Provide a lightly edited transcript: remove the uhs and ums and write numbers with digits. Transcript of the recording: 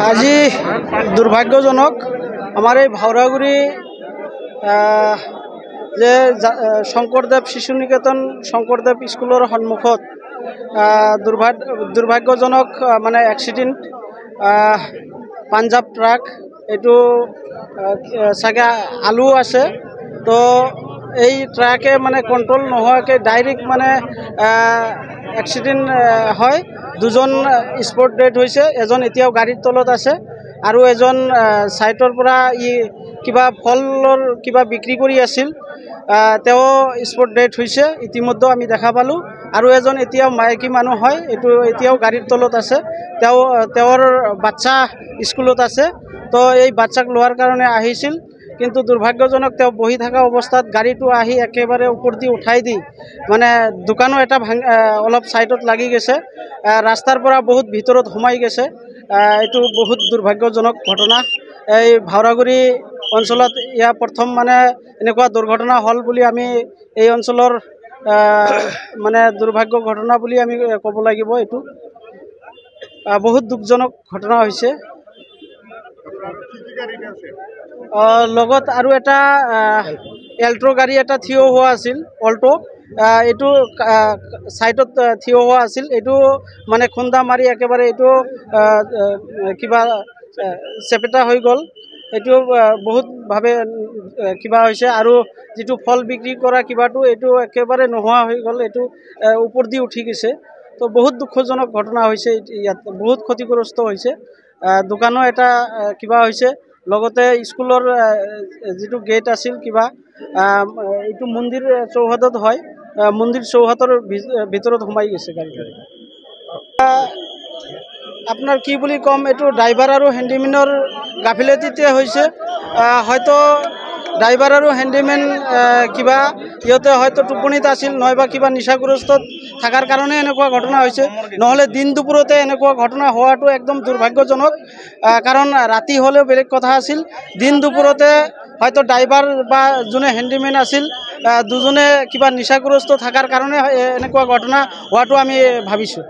আজি দুর্ভাগ্যজনক আমার এই ভাওরাগুড়ি যে শঙ্করদেব শিশু নিকেতন শঙ্করদেব স্কুলের সন্মুখত দুর্ভাগ্যজনক মানে এক্সিডেন্ট পাঞ্জাব ট্রাক এইটো চাগে আলু আছে তো এই ট্রাকে মানে কন্ট্রোল নোহোৱাকৈ ডাইরেক্ট মানে এক্সিডেন্ট হয় দুজন স্পট ডেড হয়েছে এজন এতিয়াও গাড়ির তলত আছে আৰু এজন সাইটৰ পৰা কিবা ফলৰ কিবা বিক্ৰি কৰি আছিল তেও স্পট ডেড হয়েছে ইতিমধ্যে আমি দেখা পালো আৰু এজন এতিয়াও মাইকী মানুহ হয় এটো এতিয়াও গাড়িৰ তলত আছে তেওৰ বাচ্চা স্কুলত আছে তো এই বাচ্চাক লোৱাৰ কাৰণে আহিছিল কিন্তু দুর্ভাগ্যজনক তেও বহি থাকা অবস্থাত গাড়িটো আহি একেবারে উপর দি উঠাই দি মানে দোকানো এটা অলপ সাইডত লাগি গেছে রাস্তার পৰা বহুত ভিতৰত সোমাই গেছে এটো বহুত দুৰ্ভাগ্যজনক ঘটনা এই ভাওৰাগুড়ি অঞ্চলত ইয়া প্ৰথম মানে এনেকুৱা দুৰ্ঘটনা হল বুলি আমি এই অঞ্চলৰ মানে দুর্ভাগ্য ঘটনা বুলি আমি কব লাগিব এটো বহুত দুখজনক ঘটনা হৈছে লগত আৰু এটা এল্ট্ৰো গাড়ী এটা থিয় হোৱা আছিল অল্টো এটো সাইডত থিয় হোৱা আছিল এটো মানে খুন্দা মাৰি একেবাৰে এটো কিবা চেপেটা হৈ গল এটো বহুত ভাবে কিবা হৈছে আৰু যেটো ফল বিক্ৰি কৰা কিবাটো এটো একেবাৰে নোহোৱা হৈ গল এটো উপৰ দি উঠি গৈছে তো বহুত দুখজনক ঘটনা হৈছে ইয়াত বহুত ক্ষতিগ্ৰস্ত হৈছে দোকানো এটা কিবা হৈছে লগতে স্কুলৰ যেটো গেট আছিল কিবা এটো মন্দিৰ চৌহদত হয় মন্দিৰ চৌহদৰ ভিতৰত সোমাই গৈছে গাড়ী আপনাৰ কি বুলি কম এটো ড্ৰাইভাৰ আৰু হ্যান্ডিম্যানৰ গাফিলতিতে হৈছে হয়তো ড্ৰাইভাৰ আৰু হ্যান্ডিম্যান কিবা ইহতে হয়তো টুপনিত আছিল নয়বা কিবা নিশাগ্ৰস্ত থাকাৰ কাৰণে এনেকুৱা ঘটনা হৈছে নহলে দিন দুপুৰতে এনেকুৱা ঘটনা হওয়াটো একদম দুর্ভাগ্যজনক কারণ রাতি হলেও বেলেগ কথা আছিল দিন দুপুরতে হয়তো ড্রাইভার বা যোনে হ্যান্ডিম্যান আছিল দুজনে কিবা নিশাগ্রস্ত থাকার কারণে এনেকুৱা ঘটনা হওয়াটো আমি ভাবিছো।